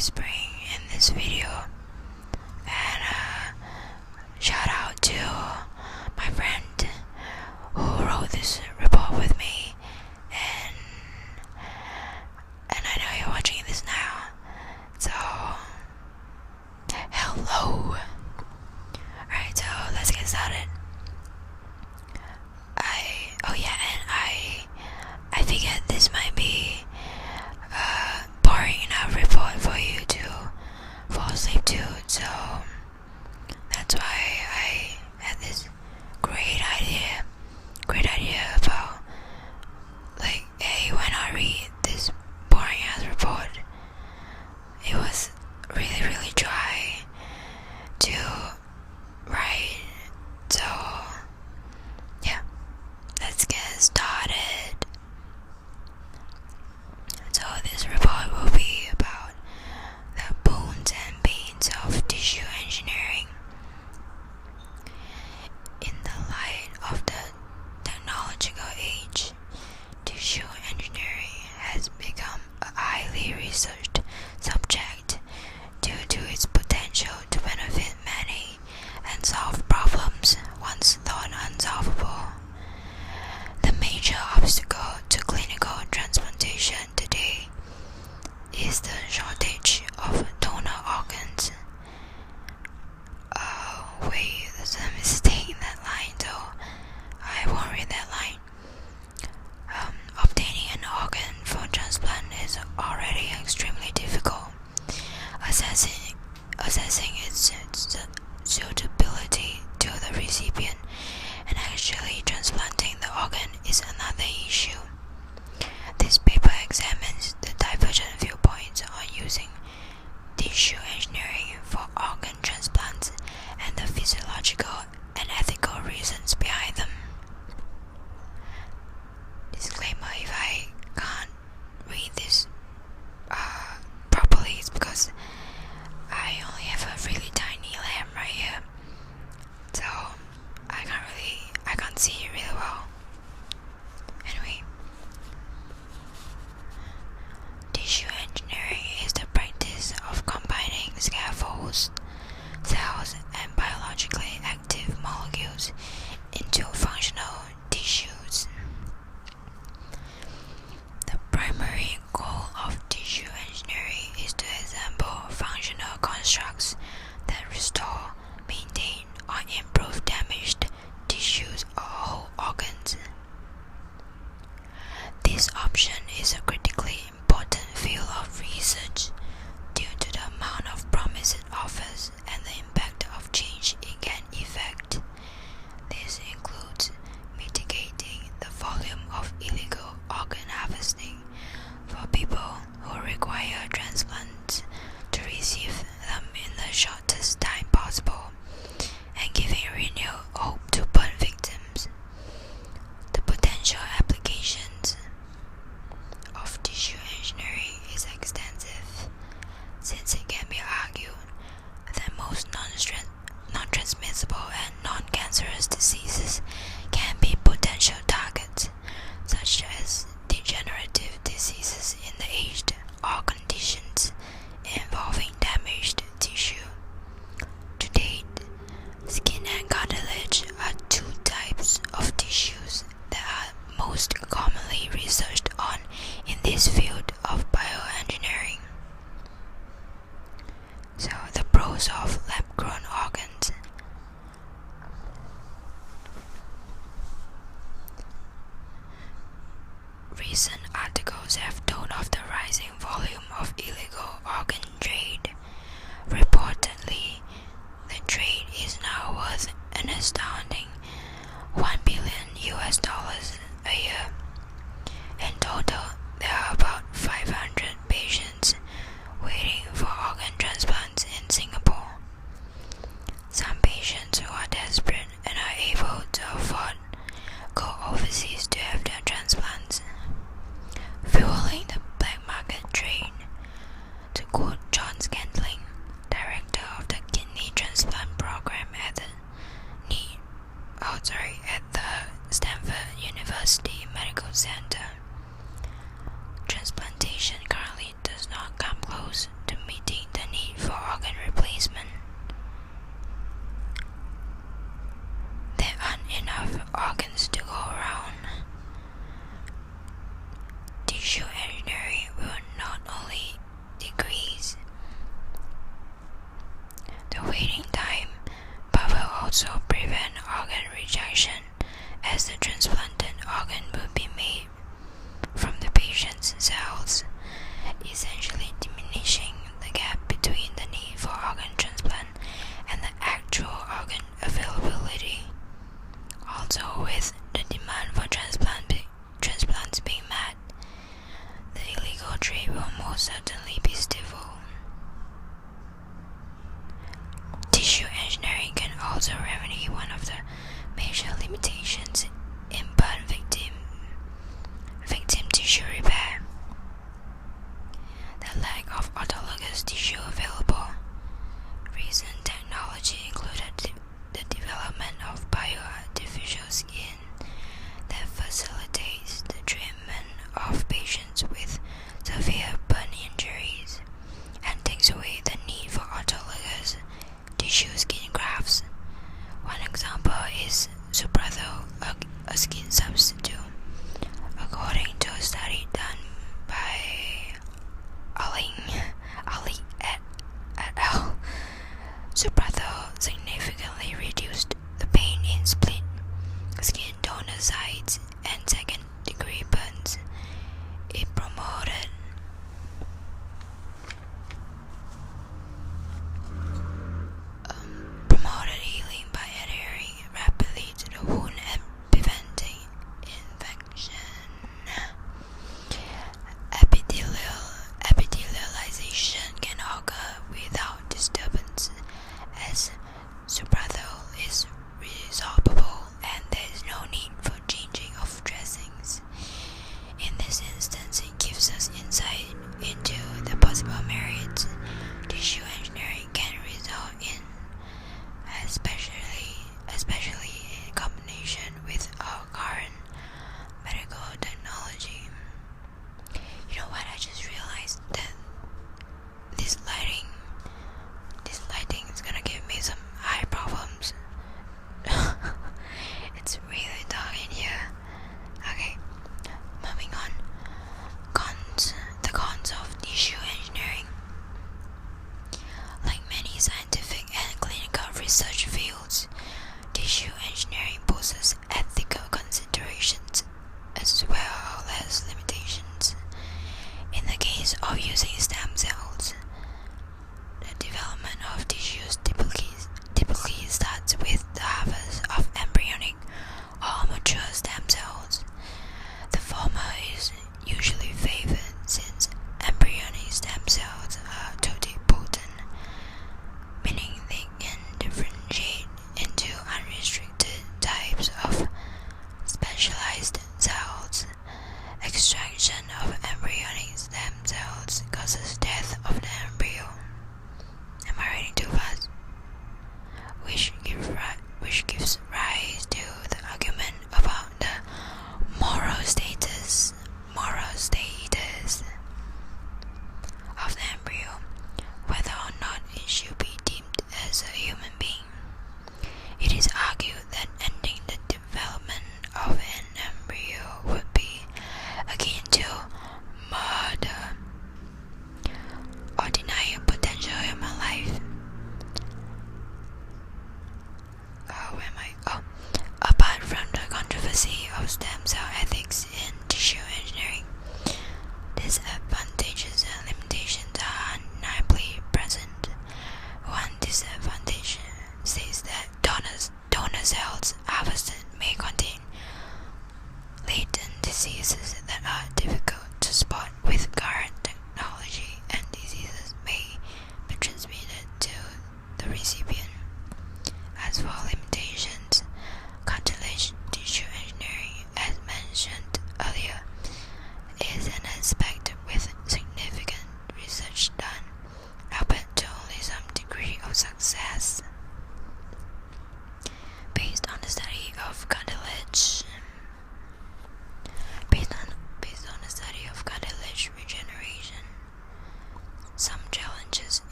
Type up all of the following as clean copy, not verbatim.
whispering in this video. And shout out to my friend who wrote this report with me, and I know you're watching this now, so hello. Alright, so let's get started. I figured this might be boring enough report for you to fall asleep to, most certainly be stifled. Tissue engineering can also remedy one of the major limitations in burn victim tissue repair: the lack of autologous tissue available. Recent technology included the development of bio-artificial skin that facilitates the treatment of patients with severe burn injuries and takes away the need for autologous tissue skin grafts. One example is Supratho, a skin substitute. According to a study done by Ali et al., Supratho significantly reduced the pain in split skin donor sites and second-degree burns. It promoted healing by adhering rapidly to the wound and preventing infection. Epithelialization can occur without disturbance, as Supratho is resorbable and there is no need for changing of dressings. In this instance, it gives us insight into the possible merits tissue engineering can result in, especially in combination with our current medical technology. You know what? I just realized that this lighting is gonna give me some eye problems. It's really dark in here. Okay, moving on. The cons of tissue engineering. Like many scientific and clinical research fields, tissue engineering poses ethical considerations as well as limitations. In the case of using stem cells, the development of tissues typically starts with the harvest of embryonic or mature stem cells. The former is usually favored since embryonic stem cells are totipotent, meaning they can differentiate into unrestricted types of specialized cells. Extraction of embryonic stem cells causes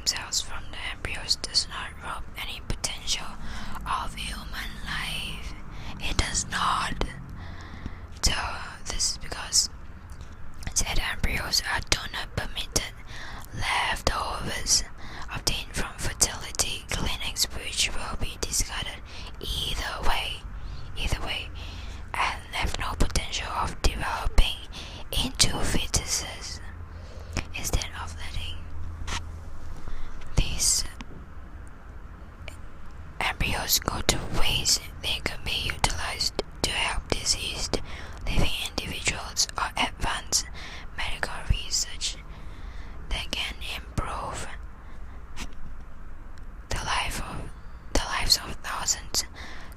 themselves from the embryos does not rob any potential of human life. It does not. So this is because said embryos are donor permitted leftovers obtained from fertility clinics, which will be discarded either way, and have no potential of developing into fetuses. Instead of letting these embryos go to waste, they could be utilized to help diseased living individuals or advance medical research that can improve the lives of thousands.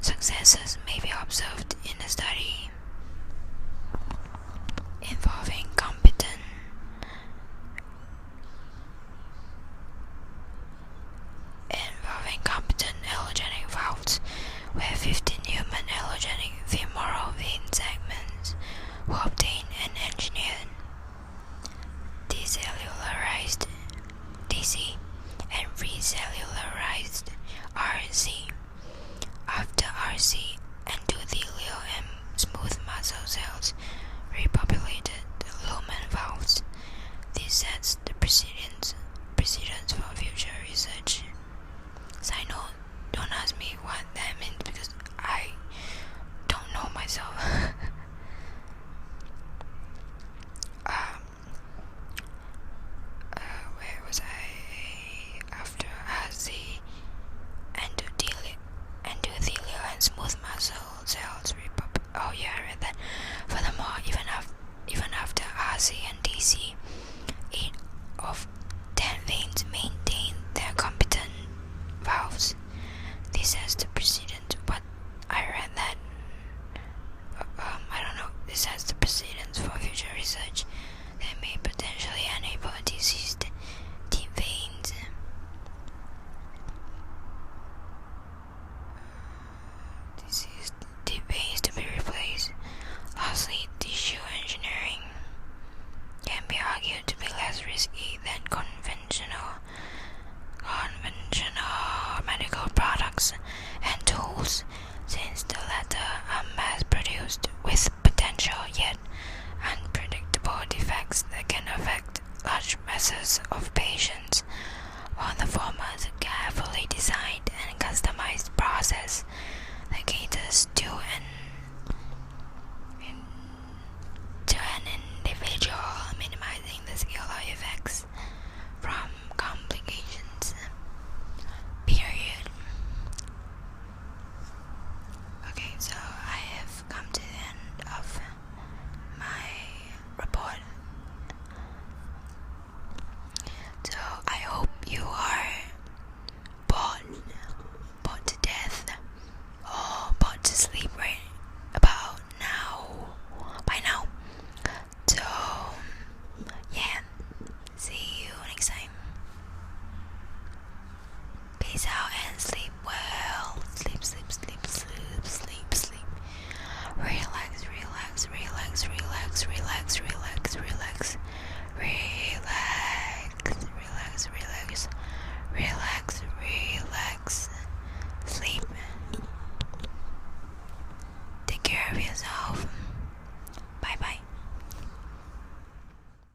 Successes may be observed in a study involving competent allogenic valves, where 15 human allogenic femoral vein segments were obtained and engineered, decellularized DC and recellularized RC. After RC, endothelial and smooth muscle cells repopulated the lumen valves. This sets the precedence for future research. Side note, don't ask me what that means because I don't know myself. Where was I? After RC, endothelial and smooth muscle cells oh yeah, I read that. Furthermore, even after RC and DC, 8 of 10 veins maintain their competent valves. This has the precedence. But I read that. I don't know. This has the precedence for future research that may potentially enable diseased deep veins. To be replaced. Lastly, tissue engineering can be argued to be less risky than conventional medical products and tools, since the latter are mass-produced with potential yet unpredictable defects that can affect large masses of patients, while the former is a carefully designed and customized process that caters to an individual, minimizing the scale of effects from complications. Period. Okay, so I have come to the end of my report. So I hope you are bored to death, or bored to sleep right about by now. So yeah, see you next time. Peace out and sleep well. Sleep. Relax. Sleep. Take care of yourself.